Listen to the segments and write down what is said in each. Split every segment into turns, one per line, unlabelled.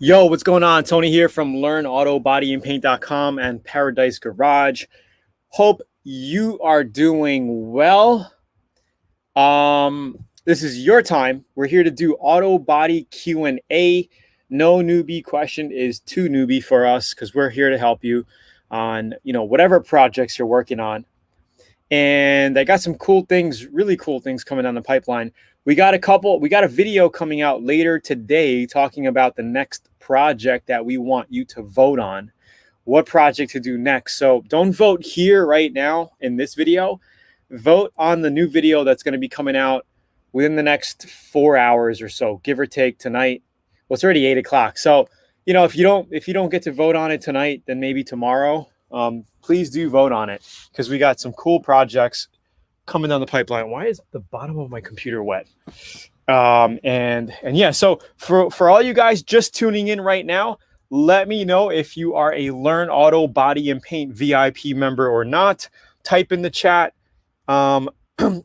Yo, what's going on? Tony here from LearnAutoBodyandPaint.com and Paradice Garage. Hope you are doing well. This is your time. We're here to do auto body Q&A. No newbie question is too newbie for us because we're here to help you on, whatever projects you're working on. And I got some cool things, really cool things coming down the pipeline. We got a video coming out later today talking about the next project that we want you to vote on, what project to do next. So don't vote here right now in this video. Vote on the new video that's going to be coming out within the next 4 hours or so, give or take tonight. Well, it's already 8 o'clock. So, if you don't get to vote on it tonight, then maybe tomorrow. Please do vote on it because we got some cool projects coming down the pipeline. Why is the bottom of my computer wet? And yeah, so for all you guys just tuning in right now, let me know if you are a Learn Auto Body and Paint VIP member or not. Type in the chat. And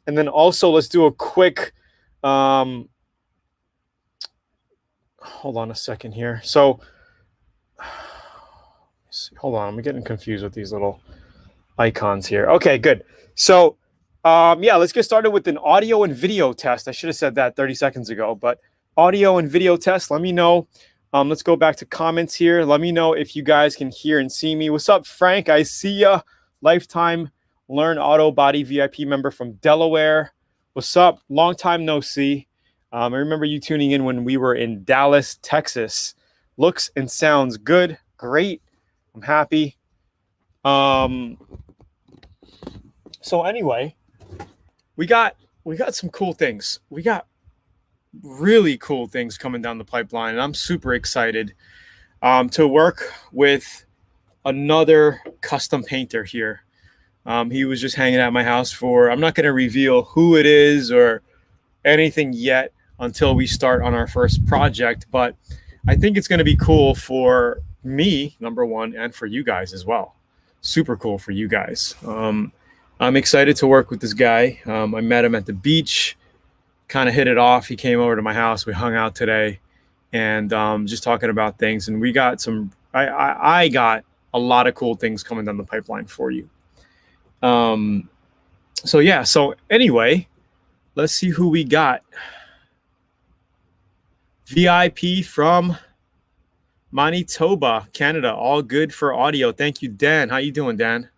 then also let's do a quick, hold on a second here. So hold on, I'm getting confused with these little icons here. Okay, good. So yeah, let's get started with an audio and video test. I should have said that 30 seconds ago, but audio and video test. Let me know. Let's go back to comments here. Let me know if you guys can hear and see me. What's up, Frank? I see ya. Lifetime Learn Auto Body VIP member from Delaware. What's up? Long time no see. I remember you tuning in when we were in Dallas, Texas. Looks and sounds good. Great. I'm happy. So anyway, we got some cool things. We got really cool things coming down the pipeline, and I'm super excited to work with another custom painter here. He was just hanging at my house I'm not going to reveal who it is or anything yet until we start on our first project, but I think it's going to be cool for me, number one, and for you guys as well. Super cool for you guys. I'm excited to work with this guy. I met him at the beach, kind of hit it off. He came over to my house. We hung out today and just talking about things. And we got I got a lot of cool things coming down the pipeline for you. So yeah, so anyway, let's see who we got. VIP from Manitoba, Canada. All good for audio. Thank you, Dan. How you doing, Dan?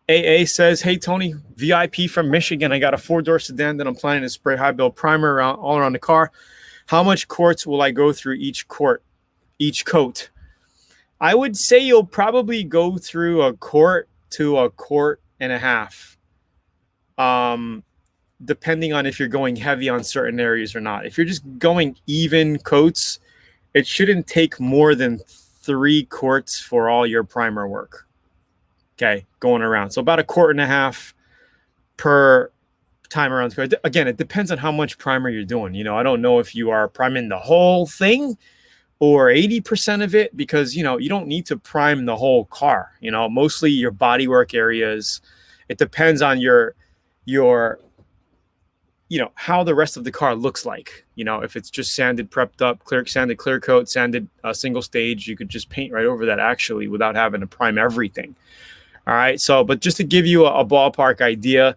AA says, hey, Tony, VIP from Michigan. I got a 4-door sedan that I'm planning to spray high build primer all around the car. How much quarts will I go through each coat? I would say you'll probably go through a quart to a quart and a half, depending on if you're going heavy on certain areas or not. If you're just going even coats, it shouldn't take more than 3 quarts for all your primer work. Okay, going around. So about a quart and a half per time around. Again, it depends on how much primer you're doing. I don't know if you are priming the whole thing or 80% of it because, you don't need to prime the whole car. Mostly your bodywork areas. It depends on your how the rest of the car looks like. If it's just sanded, prepped up, sanded clear coat, sanded single stage, you could just paint right over that actually without having to prime everything. All right. So, but just to give you a ballpark idea,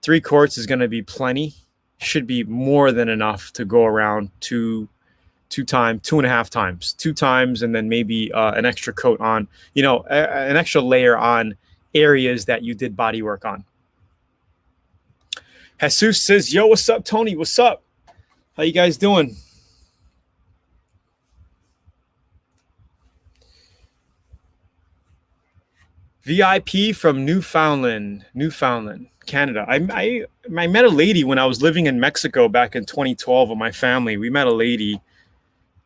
3 quarts is going to be plenty. Should be more than enough to go around two and a half times, 2 times, and then maybe an extra coat on, an extra layer on areas that you did body work on. Jesus says, yo, what's up, Tony? What's up? How you guys doing? VIP from Newfoundland, Canada. I met a lady when I was living in Mexico back in 2012 with my family. We met a lady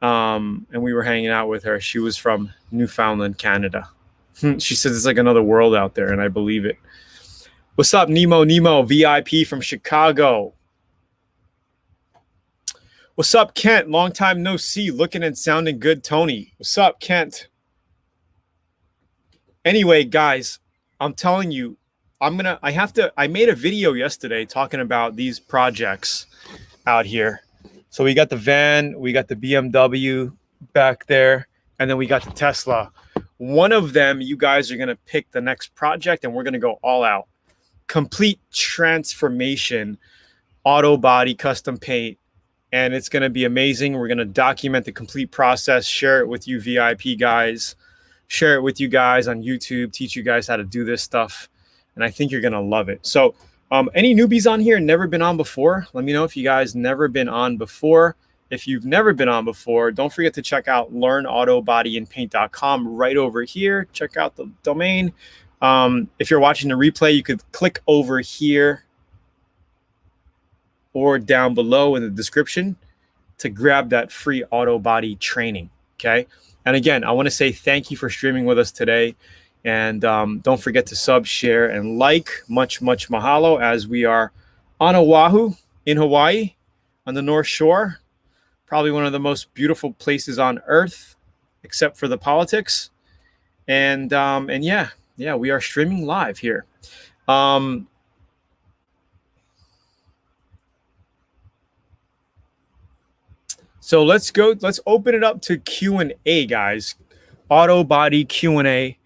and we were hanging out with her. She was from Newfoundland, Canada. She says it's like another world out there, and I believe it. What's up, Nemo, VIP from Chicago. What's up, Kent? Long time no see. Looking and sounding good, Tony. What's up, Kent? Anyway, guys, I'm telling you, I made a video yesterday talking about these projects out here. So we got the van, we got the BMW back there. and then we got the Tesla. One of them, you guys are going to pick the next project, and we're going to go all out. Complete transformation, auto body, custom paint, and it's going to be amazing. We're going to document the complete process, share it with you VIP guys, share it with you guys on YouTube, teach you guys how to do this stuff, and I think you're going to love it. So any newbies on here never been on before? Let me know if you guys never been on before. If you've never been on before, don't forget to check out learnautobodyandpaint.com right over here. Check out the domain. If you're watching the replay, you could click over here or down below in the description to grab that free auto body training. Okay. And again, I want to say thank you for streaming with us today. And don't forget to sub, share, and like. Much, much mahalo as we are on Oahu in Hawaii on the North Shore. Probably one of the most beautiful places on earth, except for the politics. And yeah, we are streaming live here. So let's open it up to Q&A, guys. Auto body Q&A,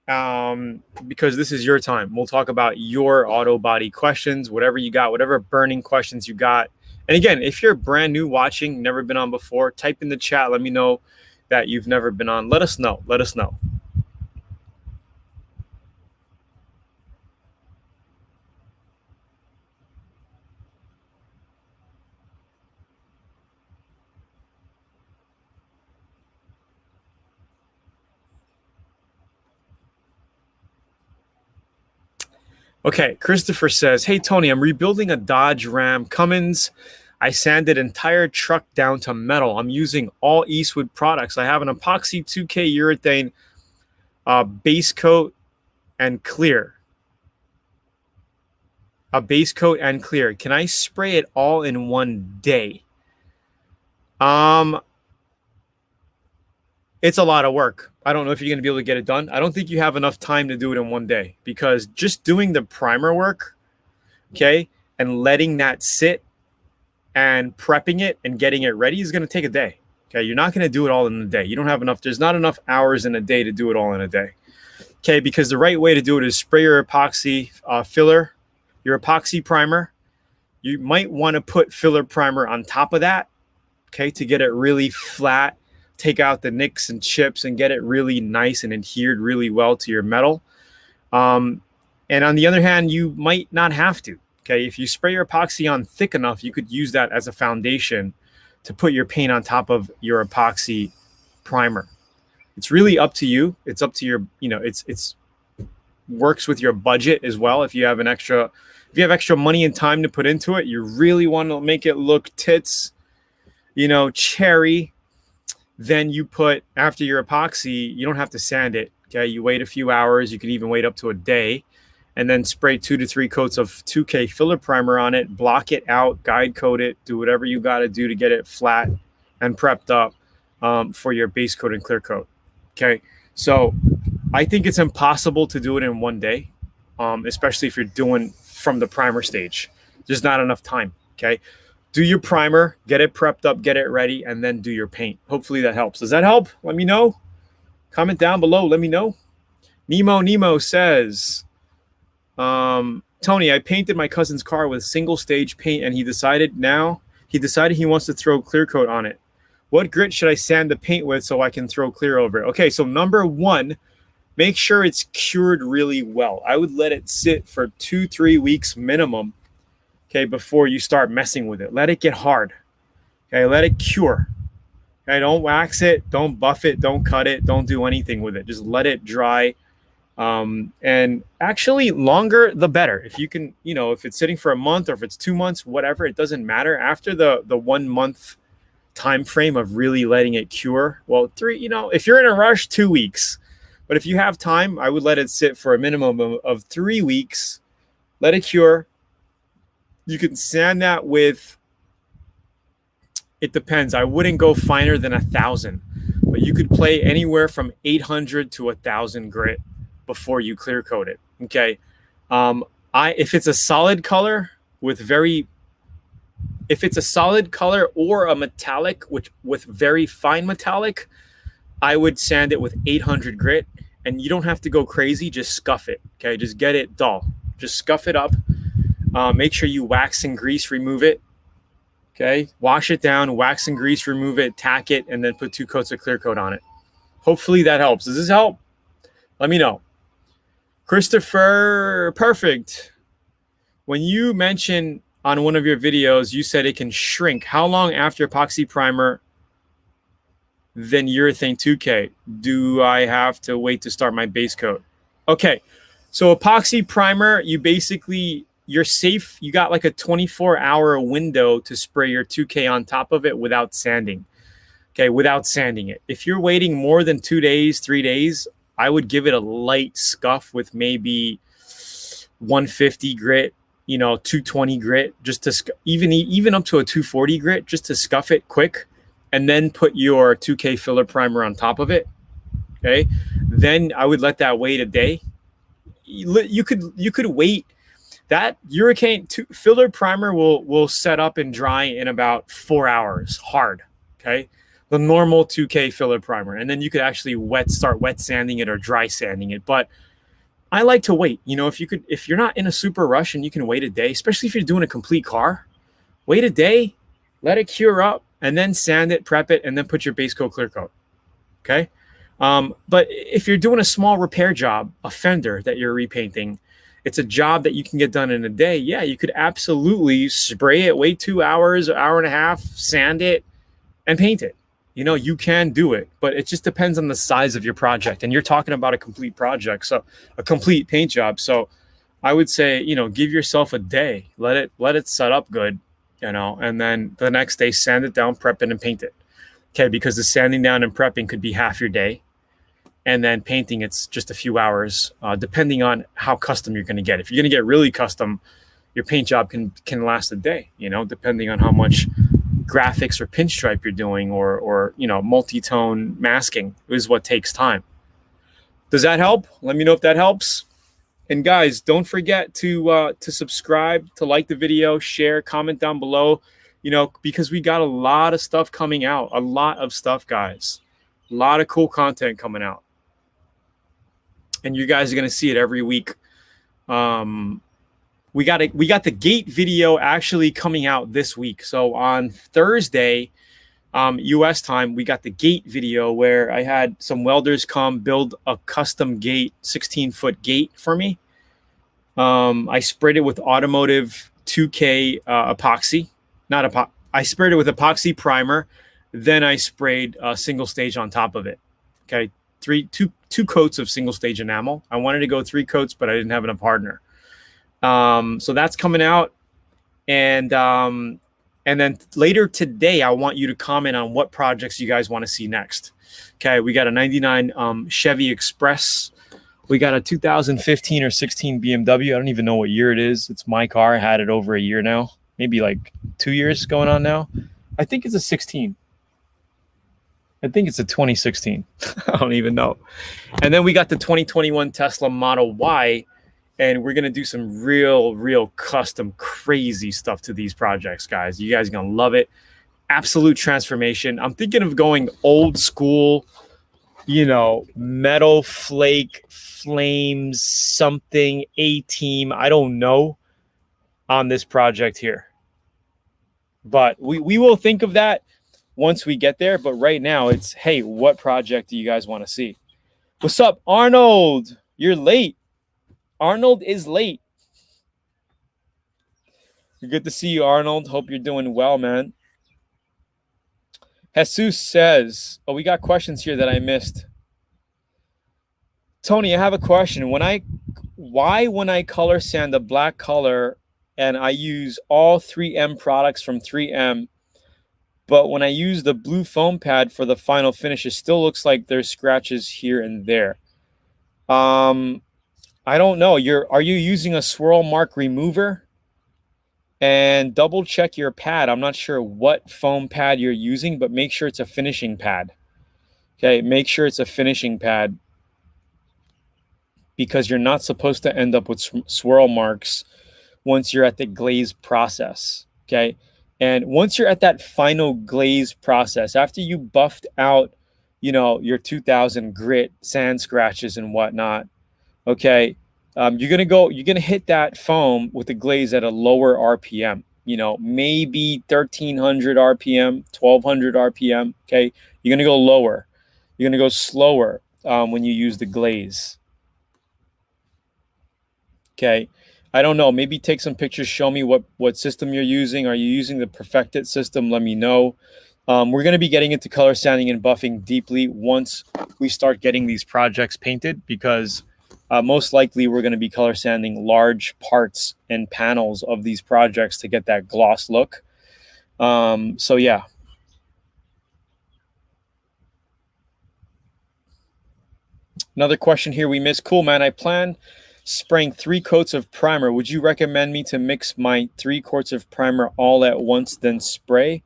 because this is your time. We'll talk about your auto body questions, whatever you got, whatever burning questions you got. And again, if you're brand new watching, never been on before, type in the chat. Let me know that you've never been on. Let us know. Let us know. Okay, Christopher says, hey, Tony, I'm rebuilding a Dodge Ram Cummins. I sanded entire truck down to metal. I'm using all Eastwood products. I have an epoxy 2K urethane base coat and clear. A base coat and clear. Can I spray it all in one day? It's a lot of work. I don't know if you're going to be able to get it done. I don't think you have enough time to do it in one day, because just doing the primer work, okay, and letting that sit and prepping it and getting it ready is going to take a day. Okay, you're not going to do it all in a day. You don't have enough. There's not enough hours in a day to do it all in a day. Okay, because the right way to do it is spray your epoxy filler, your epoxy primer. You might want to put filler primer on top of that, okay, to get it really flat. Take out the nicks and chips and get it really nice and adhered really well to your metal. And on the other hand, you might not have to. Okay, if you spray your epoxy on thick enough, you could use that as a foundation to put your paint on top of your epoxy primer. It's really up to you. It's up to your, it's works with your budget as well. If you have extra money and time to put into it, you really want to make it look tits, cherry. Then you put, after your epoxy, you don't have to sand it. Okay, you wait a few hours. You can even wait up to a day, and then spray 2 to 3 coats of 2K filler primer on it. Block it out, guide coat it, do whatever you got to do to get it flat and prepped up for your base coat and clear coat. Okay, so I think it's impossible to do it in one day, especially if you're doing from the primer stage. There's not enough time. Okay. Do your primer, get it prepped up, get it ready, and then do your paint. Hopefully that helps. Does that help? Let me know. Comment down below. Let me know. Nemo says, Tony, I painted my cousin's car with single stage paint, and he decided he wants to throw clear coat on it. What grit should I sand the paint with so I can throw clear over it? Okay, so number one, make sure it's cured really well. I would let it sit for 2-3 weeks minimum. Okay, before you start messing with it. Let it get hard. Okay, let it cure. Okay, don't wax it, don't buff it, don't cut it, don't do anything with it. Just let it dry. And actually, longer the better. If you can, if it's sitting for a month or if it's 2 months, whatever, it doesn't matter. After the 1 month time frame of really letting it cure, well, 3, if you're in a rush, 2 weeks. But if you have time, I would let it sit for a minimum of 3 weeks. Let it cure. You can sand that with, it depends. I wouldn't go finer than 1,000, but you could play anywhere from 800 to 1,000 grit before you clear coat it. Okay. If it's a solid color if it's a solid color or a metallic, with very fine metallic, I would sand it with 800 grit, and you don't have to go crazy. Just scuff it. Okay, just get it dull. Just scuff it up. Make sure you wax and grease remove it. Okay, wash it down, wax and grease remove it, tack it, and then put 2 coats of clear coat on it. Hopefully that helps. Does this help? Let me know. Christopher, perfect. When you mentioned on one of your videos, you said it can shrink. How long after epoxy primer then urethane 2K do I have to wait to start my base coat? Okay, so epoxy primer, you're safe. You got like a 24-hour window to spray your 2K on top of it without sanding. Okay, without sanding it. If you're waiting more than 2 days, 3 days, I would give it a light scuff with maybe 150 grit, 220 grit, just to even up to a 240 grit, just to scuff it quick, and then put your 2K filler primer on top of it. Okay, then I would let that wait a day. You could wait. That urethane filler primer will set up and dry in about 4 hours hard. Okay, the normal 2K filler primer, and then you could actually start wet sanding it or dry sanding it. But I like to wait. If you're not in a super rush and you can wait a day, especially if you're doing a complete car, wait a day, let it cure up, and then sand it, prep it, and then put your base coat, clear coat. Okay. But if you're doing a small repair job, a fender that you're repainting, it's a job that you can get done in a day. Yeah, you could absolutely spray it, wait 2 hours, hour and a half, sand it, and paint it. You can do it, but it just depends on the size of your project. And you're talking about a complete project, so a complete paint job. So I would say, give yourself a day, let it set up good, and then the next day sand it down, prep it, and paint it. Okay, because the sanding down and prepping could be half your day, and then painting it's just a few hours, depending on how custom you're going to get. If you're going to get really custom, your paint job can last a day, depending on how much graphics or pinstripe you're doing, or multi-tone masking is what takes time. Does that help? Let me know if that helps. And guys, don't forget to subscribe, to like the video, share, comment down below, because we got a lot of stuff coming out. A lot of stuff, guys. A lot of cool content coming out. And you guys are going to see it every week. We got the gate video actually coming out this week. So on Thursday, US time, we got the gate video where I had some welders come build a custom gate, 16-foot gate for me. I sprayed it with automotive 2K epoxy. I sprayed it with epoxy primer. Then I sprayed a single stage on top of it. Okay, two coats of single stage enamel. I wanted to go 3 coats, but I didn't have enough hardener. So that's coming out, and then later today, I want you to comment on what projects you guys want to see next. Okay, we got a 99 Chevy Express. We got a 2015 or 16 BMW. I don't even know what year it is. It's my car. I had it over a year now, maybe like 2 years going on now. I think it's a 16. I think it's a 2016. I don't even know. And then we got the 2021 Tesla Model Y. And we're going to do some real custom crazy stuff to these projects, guys. You guys are going to love it. Absolute transformation. I'm thinking of going old school, metal flake, flames, something, A-team. I don't know on this project here. But we will think of that once we get there. But right now it's, hey, what project do you guys want to see? What's up, Arnold? You're late. Arnold is late. Good to see you, Arnold. Hope you're doing well, man. Jesus says, we got questions here that I missed. Tony, I have a question. Why when I color sand a black color and I use all 3M products from 3M, but when I use the blue foam pad for the final finish, it still looks like there's scratches here and there. I don't know. Are you using a swirl mark remover? And double check your pad. I'm not sure what foam pad you're using, but make sure it's a finishing pad. Okay, make sure it's a finishing pad, because you're not supposed to end up with swirl marks once you're at the glaze process. Okay, and once you're at that final glaze process, after you buffed out your 2000 grit sand scratches and whatnot. Okay. You're gonna hit that foam with the glaze at a lower RPM, maybe 1300 RPM, 1200 RPM. Okay. You're gonna go lower. You're gonna go slower when you use the glaze. Okay. I don't know. Maybe take some pictures. Show me what system you're using. Are you using the perfected system? Let me know. We're going to be getting into color sanding and buffing deeply once we start getting these projects painted, because most likely we're going to be color sanding large parts and panels of these projects to get that gloss look. So yeah. Another question here we missed. Cool, man. I plan spraying 3 coats of primer. Would you recommend me to mix my 3 quarts of primer all at once, then spray?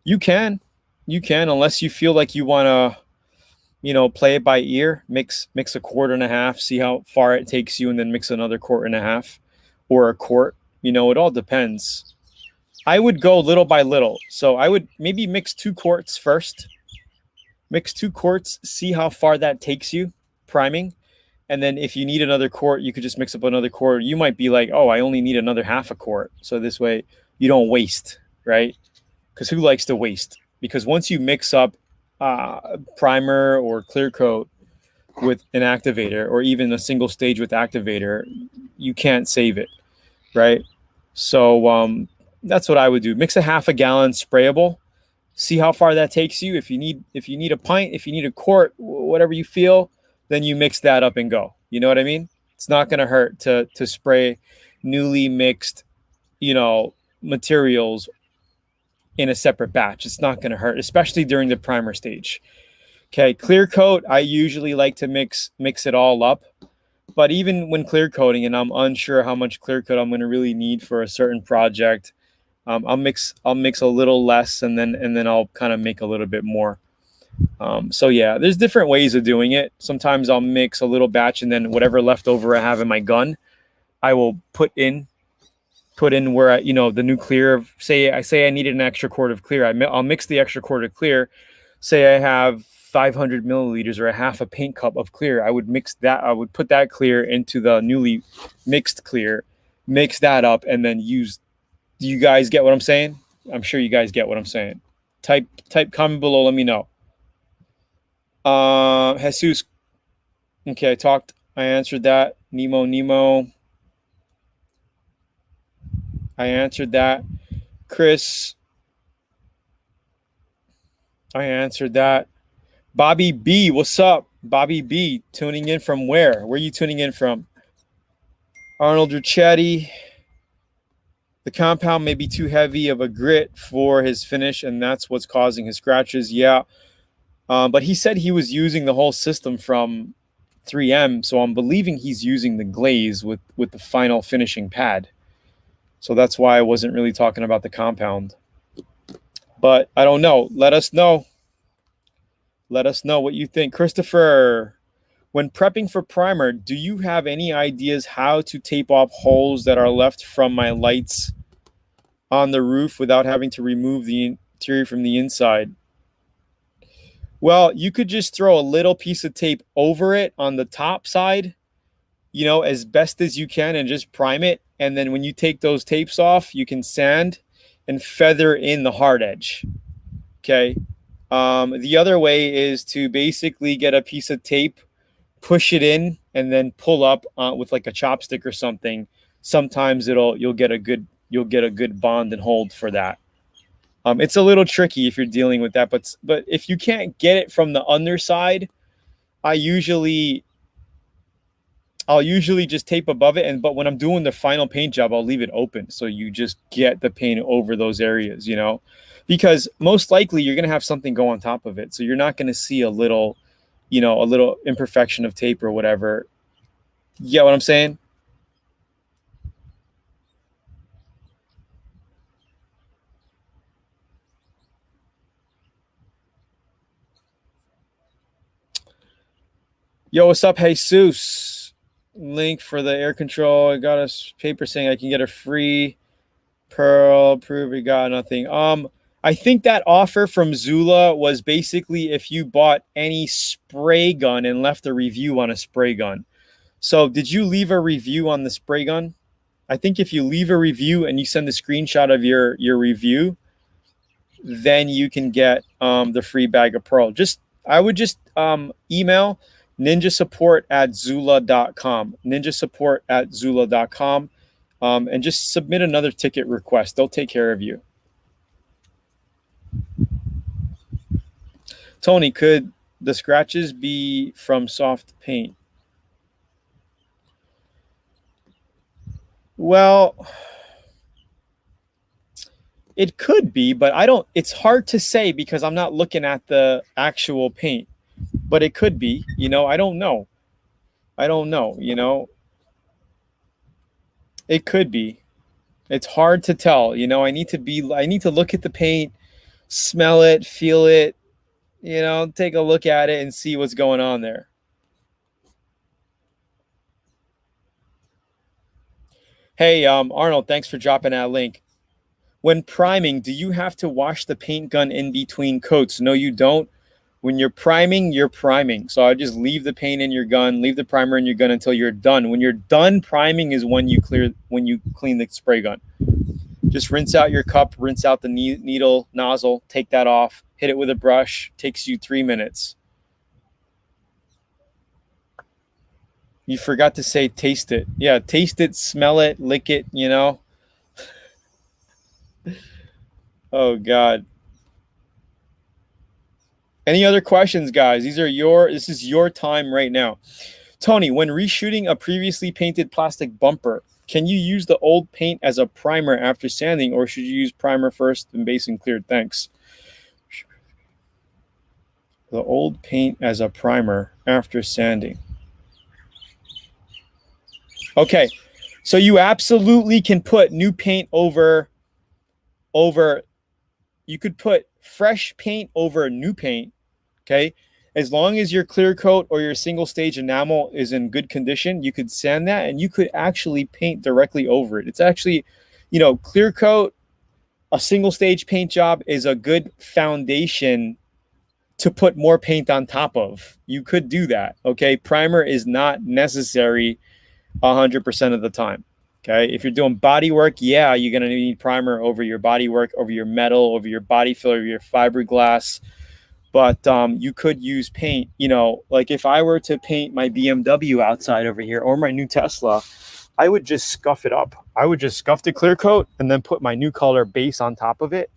You can. You can, unless you feel like you want to, play it by ear. Mix a quart and a half, see how far it takes you, and then mix another quart and a half or a quart. It all depends. I would go little by little. So I would maybe mix 2 quarts first. Mix 2 quarts, see how far that takes you, priming. And then if you need another quart, you could just mix up another quart. You might be like, oh, I only need another half a quart. So this way you don't waste, right? Because who likes to waste? Because once you mix up primer or clear coat with an activator, or even a single stage with activator, you can't save it, right? So that's what I would do. Mix a half a gallon sprayable. See how far that takes you. If you need a pint, if you need a quart, whatever you feel, then you mix that up and go. You know what I mean? It's not going to hurt to spray newly mixed, materials in a separate batch. It's not going to hurt, especially during the primer stage. Okay, clear coat, I usually like to mix it all up. But even when clear coating and I'm unsure how much clear coat I'm going to really need for a certain project, I'll mix a little less, and then I'll kind of make a little bit more. So yeah, there's different ways of doing it. Sometimes I'll mix a little batch, and then whatever leftover I have in my gun, I will put in where the new clear. Say I needed an extra quart of clear. I'll mix the extra quart of clear. Say I have 500 milliliters or a half a paint cup of clear. I would mix that. I would put that clear into the newly mixed clear, mix that up, and then use. Do you guys get what I'm saying? I'm sure you guys get what I'm saying. Type comment below. Let me know. Jesus. Okay, I answered that. Nemo. I answered that. Chris. I answered that. Bobby B, what's up? Bobby B, tuning in from where? Where are you tuning in from? Arnold Ricchetti. The compound may be too heavy of a grit for his finish, and that's what's causing his scratches. Yeah. But he said he was using the whole system from 3M, so I'm believing he's using the glaze with the final finishing pad. So that's why I wasn't really talking about the compound. But I don't know. Let us know. Let us know what you think. Christopher, when prepping for primer, do you have any ideas how to tape off holes that are left from my lights on the roof without having to remove the interior from the inside? Well, you could just throw a little piece of tape over it on the top side, as best as you can, and just prime it. And then when you take those tapes off, you can sand and feather in the hard edge. Okay. The other way is to basically get a piece of tape, push it in, and then pull up with like a chopstick or something. Sometimes you'll get a good bond and hold for that. It's a little tricky if you're dealing with that, but if you can't get it from the underside, I'll usually just tape above it. But when I'm doing the final paint job, I'll leave it open so you just get the paint over those areas, because most likely you're going to have something go on top of it. So you're not going to see a little imperfection of tape or whatever. You get what I'm saying? Yo, what's up, Jesus? Link for the air control. I got a paper saying I can get a free pearl. Prove we got nothing. I think that offer from Zula was basically if you bought any spray gun and left a review on a spray gun. So did you leave a review on the spray gun? I think if you leave a review and you send a screenshot of your review, then you can get the free bag of pearl. I would just email ninjasupport@zula.com, ninjasupport@zula.com, and just submit another ticket request. They'll take care of you. Tony, could the scratches be from soft paint? Well, it could be, but it's hard to say because I'm not looking at the actual paint. But it could be, I don't know. It could be. It's hard to tell, I need to look at the paint, smell it, feel it, take a look at it and see what's going on there. Hey, Arnold, thanks for dropping that link. When priming, do you have to wash the paint gun in between coats? No, you don't. When you're priming, you're priming. So I just leave the paint in your gun, leave the primer in your gun until you're done. When you're done priming is when you clean the spray gun. Just rinse out your cup, rinse out the needle nozzle, take that off, hit it with a brush. Takes you 3 minutes. You forgot to say taste it. Yeah, taste it, smell it, lick it, Oh, God. Any other questions, guys? This is your time right now. Tony, when reshooting a previously painted plastic bumper, can you use the old paint as a primer after sanding, or should you use primer first and base and clear? Thanks. The old paint as a primer after sanding. Okay, so you absolutely can put new paint over. You could put fresh paint over new paint, okay? As long as your clear coat or your single stage enamel is in good condition, you could sand that and you could actually paint directly over it. It's actually, clear coat, a single stage paint job is a good foundation to put more paint on top of. You could do that, okay? Primer is not necessary 100% of the time. Okay, if you're doing body work, yeah, you're going to need primer over your body work, over your metal, over your body filler, over your fiberglass. But you could use paint, like if I were to paint my BMW outside over here or my new Tesla, I would just scuff it up. I would just scuff the clear coat and then put my new color base on top of it.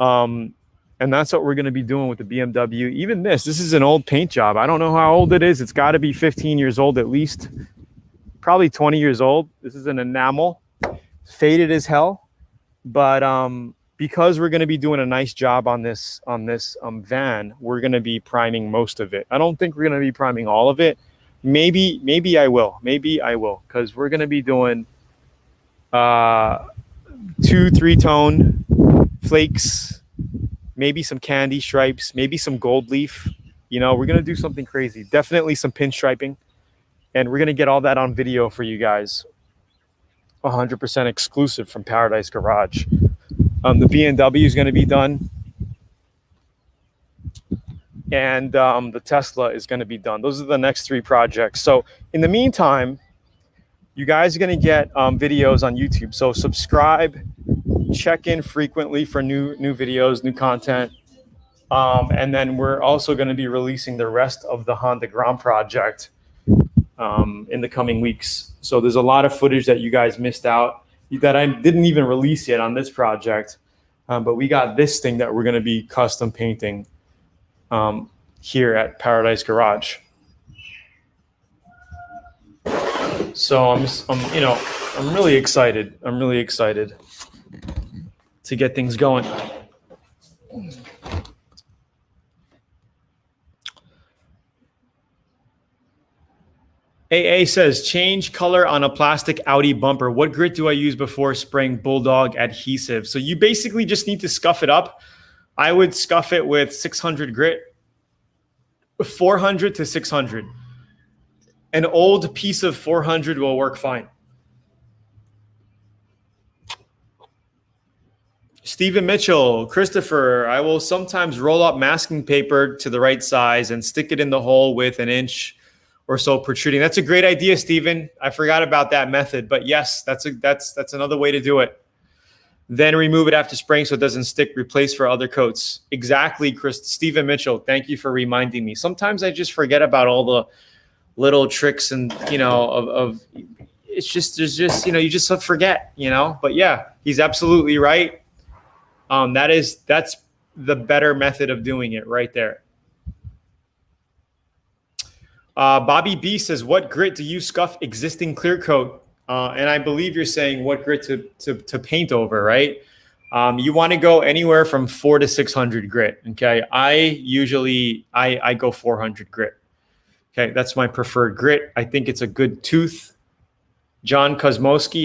And that's what we're going to be doing with the BMW. Even this is an old paint job. I don't know how old it is. It's got to be 15 years old at least. Probably 20 years old. This is an enamel, faded as hell, but because we're going to be doing a nice job on this van, we're going to be priming most of it. I don't think we're going to be priming all of it. Maybe I will, because we're going to be doing 2-3 tone flakes, maybe some candy stripes, maybe some gold leaf. We're going to do something crazy. Definitely some pinstriping. And we're going to get all that on video for you guys. 100% exclusive from Paradise Garage. The BMW is going to be done. And the Tesla is going to be done. Those are the next 3 projects. So in the meantime, you guys are going to get videos on YouTube. So subscribe, check in frequently for new videos, new content. And then we're also going to be releasing the rest of the Honda Grand project in the coming weeks. So there's a lot of footage that you guys missed out that I didn't even release yet on this project. But we got this thing that we're going to be custom painting here at Paradise Garage. So I'm really excited. I'm really excited to get things going. AA says, change color on a plastic Audi bumper. What grit do I use before spraying bulldog adhesive? So you basically just need to scuff it up. I would scuff it with 600 grit, 400 to 600. An old piece of 400 will work fine. Stephen Mitchell, Christopher, I will sometimes roll up masking paper to the right size and stick it in the hole with an inch or so protruding. That's a great idea, Stephen. I forgot about that method, but yes, that's another way to do it. Then remove it after spraying so it doesn't stick. Replace for other coats. Exactly, Stephen Mitchell. Thank you for reminding me. Sometimes I just forget about all the little tricks and of it's just there's just you just forget, But yeah, he's absolutely right. That's the better method of doing it right there. Bobby B says, what grit do you scuff existing clear coat? And I believe you're saying what grit to paint over, right? You want to go anywhere from 400 to 600 grit. Okay. I go 400 grit. Okay. That's my preferred grit. I think it's a good tooth. John Kosmowski,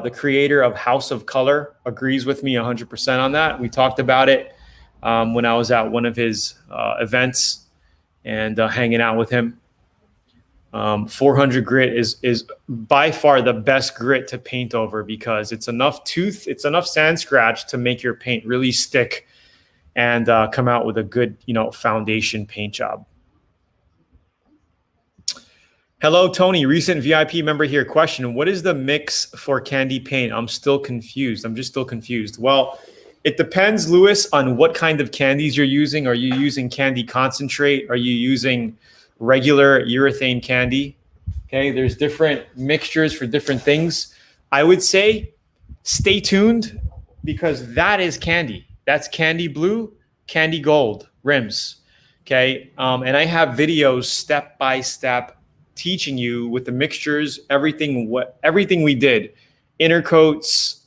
the creator of House of Color, agrees with me 100% on that. We talked about it when I was at one of his events and hanging out with him. 400 grit is by far the best grit to paint over because it's enough sand scratch to make your paint really stick and come out with a good, foundation paint job. Hello, Tony, recent VIP member here. Question, what is the mix for candy paint? I'm still confused. Well, it depends, Louis, on what kind of candies you're using. Are you using candy concentrate? Are you using regular urethane candy? Okay, there's different mixtures for different things. I would say stay tuned because that is candy. That's candy blue, candy gold rims. Okay, and I have videos step by step teaching you with the mixtures, everything we did, inner coats,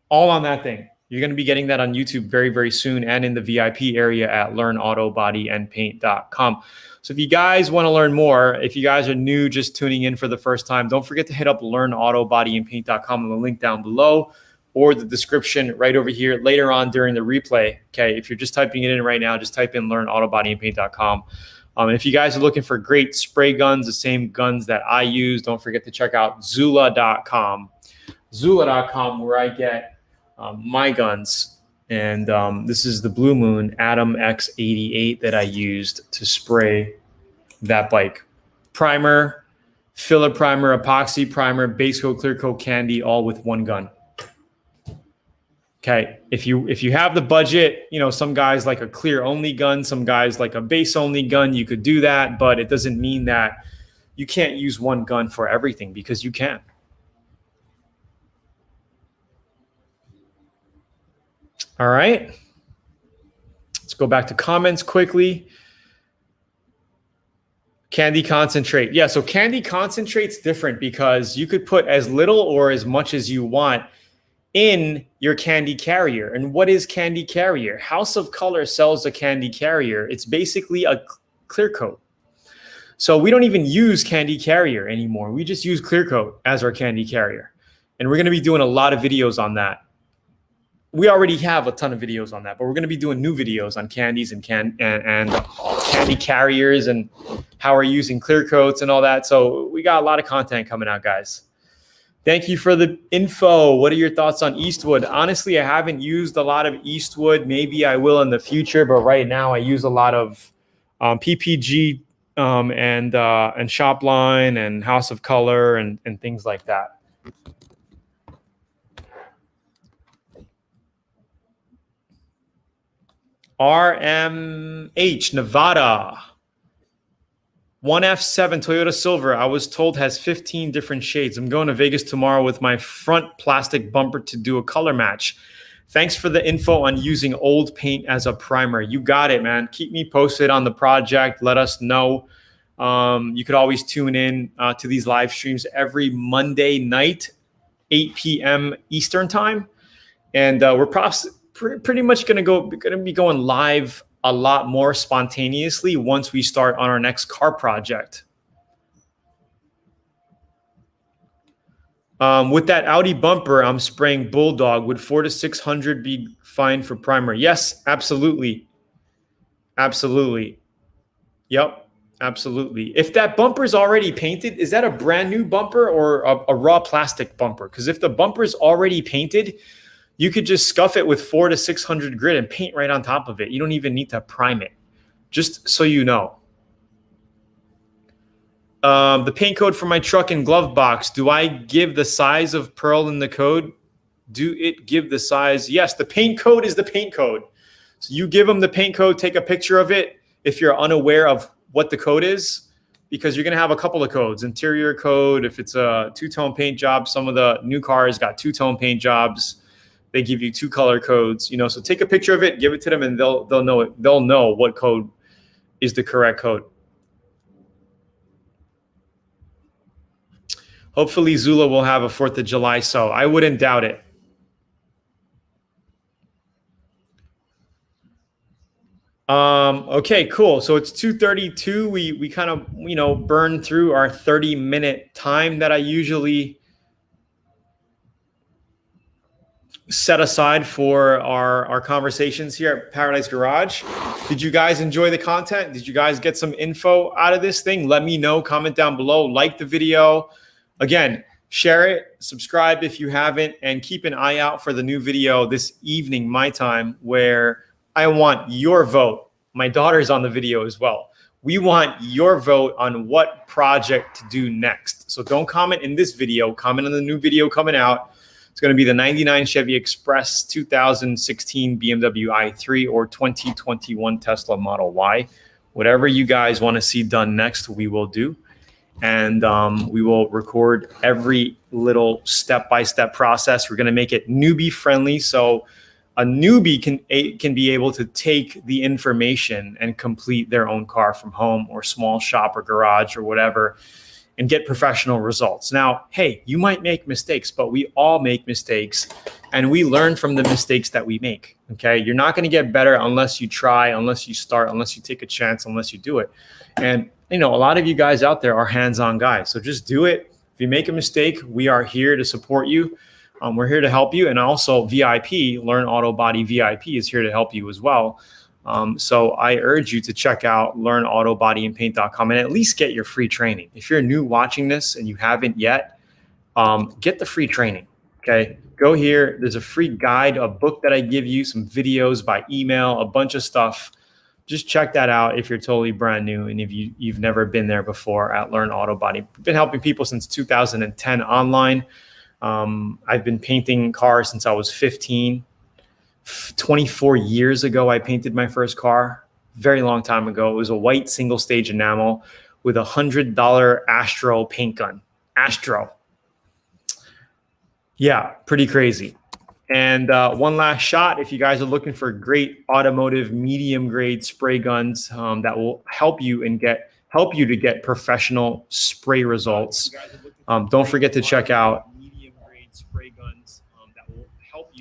all on that thing. You're going to be getting that on YouTube very, very soon and in the VIP area at learnautobodyandpaint.com. So if you guys want to learn more, if you guys are new, just tuning in for the first time, don't forget to hit up learnautobodyandpaint.com on the link down below or the description right over here later on during the replay. Okay, if you're just typing it in right now, just type in learnautobodyandpaint.com. And if you guys are looking for great spray guns, the same guns that I use, don't forget to check out Zula.com. Zula.com, where I get my guns. And this is the Blue Moon Atom X88 that I used to spray that bike. Primer, filler primer, epoxy primer, base coat, clear coat, candy, all with one gun. Okay, if you have the budget, some guys like a clear only gun, some guys like a base only gun, you could do that, but it doesn't mean that you can't use one gun for everything because you can. All right, let's go back to comments quickly. Candy concentrate. Yeah, so candy concentrate's different because you could put as little or as much as you want in your candy carrier. And what is candy carrier? House of Color sells a candy carrier. It's basically a clear coat. So we don't even use candy carrier anymore. We just use clear coat as our candy carrier. And we're going to be doing a lot of videos on that. We already have a ton of videos on that, but we're going to be doing new videos on candies and candy carriers and how we're using clear coats and all that. So we got a lot of content coming out, guys. Thank you for the info. What are your thoughts on Eastwood? Honestly, I haven't used a lot of Eastwood. Maybe I will in the future, but right now I use a lot of PPG and Shopline and House of Color and things like that. RMH, Nevada. 1F7 Toyota Silver, I was told has 15 different shades. I'm going to Vegas tomorrow with my front plastic bumper to do a color match. Thanks for the info on using old paint as a primer. You got it, man. Keep me posted on the project. Let us know. You could always tune in to these live streams every Monday night, 8 p.m. Eastern time. And we're pretty much going to be going live a lot more spontaneously once we start on our next car project. With that Audi bumper, I'm spraying Bulldog. Would 400 to 600 be fine for primer? Yes, absolutely. Absolutely. Yep, absolutely. If that bumper is already painted, is that a brand new bumper or a raw plastic bumper? Because if the bumper is already painted, You could just scuff it with 400 to 600 grit and paint right on top of it. You don't even need to prime it, just so you know. The paint code for my truck and glove box. Do I give the size of pearl in the code? Do it give the size? Yes, the paint code is the paint code. So you give them the paint code, take a picture of it if you're unaware of what the code is, because you're going to have a couple of codes. Interior code, if it's a two-tone paint job, some of the new cars got two-tone paint jobs. They give you two color codes, you know, so take a picture of it, give it to them, and they'll know it. They'll know what code is the correct code. Hopefully Zula will have a 4th of July, so I wouldn't doubt it. Okay, cool. So it's 2:32. We kind of, you know, burned through our 30-minute time that I usually set aside for our conversations here at Paradise Garage. Did you guys enjoy the content? Did you guys get some info out of this thing? Let me know, comment down below, like the video. Again, share it, subscribe if you haven't, and keep an eye out for the new video this evening, my time, where I want your vote. My daughter's on the video as well. We want your vote on what project to do next. So don't comment in this video, comment on the new video coming out. It's going to be the 99 Chevy Express, 2016 BMW i3, or 2021 Tesla Model Y. Whatever you guys want to see done next, we will do. And we will record every little step-by-step process. We're going to make it newbie friendly, so a newbie can be able to take the information and complete their own car from home or small shop or garage or whatever and get professional results. Now, hey, you might make mistakes, but we all make mistakes, and we learn from the mistakes that we make, okay? You're not going to get better unless you try, unless you start, unless you take a chance, unless you do it. And you know, a lot of you guys out there are hands-on guys, so just do it. If you make a mistake, we are here to support you. We're here to help you, and also VIP, Learn AutoBody VIP, is here to help you as well. So I urge you to check out learnautobodyandpaint.com and at least get your free training. If you're new watching this and you haven't yet, get the free training, okay? Go here. There's a free guide, a book that I give you, some videos by email, a bunch of stuff. Just check that out if you're totally brand new and if you've never been there before at Learn AutoBody. We've been helping people since 2010 online. I've been painting cars since I was 15. 24 years ago, I painted my first car. Very long time ago. It was a white single stage enamel with a $100 Astro paint gun. Astro. Yeah, pretty crazy. And one last shot, if you guys are looking for great automotive medium grade spray guns that will help you to get professional spray results. Don't forget to check out.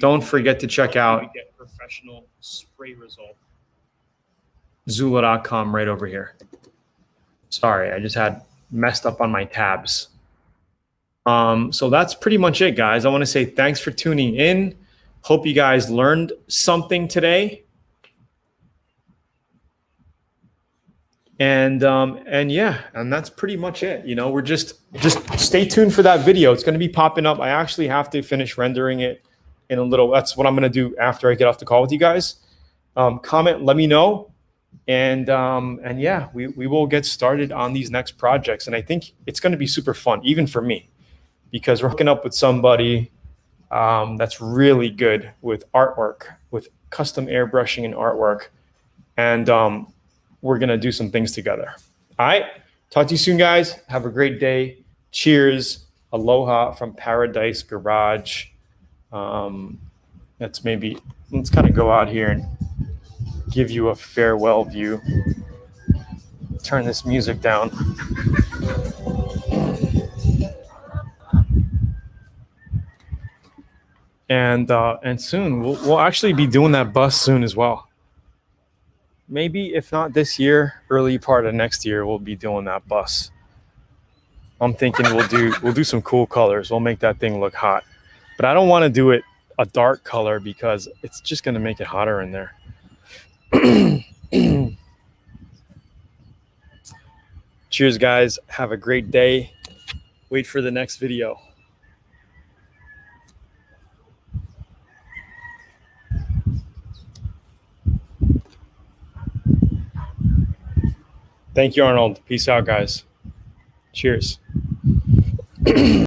Don't forget to check out professional spray result. Zula.com right over here. Sorry, I just had messed up on my tabs. So that's pretty much it, guys. I want to say thanks for tuning in. Hope you guys learned something today. And yeah, and that's pretty much it. You know, we're just stay tuned for that video. It's going to be popping up. I actually have to finish rendering it in a little. That's what I'm going to do after I get off the call with you guys. Comment, let me know. And yeah, we will get started on these next projects. And I think it's going to be super fun, even for me, because we're hooking up with somebody that's really good with artwork, with custom airbrushing and artwork. And we're going to do some things together. All right. Talk to you soon, guys. Have a great day. Cheers. Aloha from Paradise Garage. Let's kind of go out here and give you a farewell view. Turn this music down. And soon we'll actually be doing that bus soon as well. Maybe if not this year, early part of next year, we'll be doing that bus. I'm thinking we'll do some cool colors. We'll make that thing look hot. But I don't want to do it a dark color because it's just going to make it hotter in there. Cheers, guys. Have a great day. Wait for the next video. Thank you, Arnold. Peace out, guys. Cheers.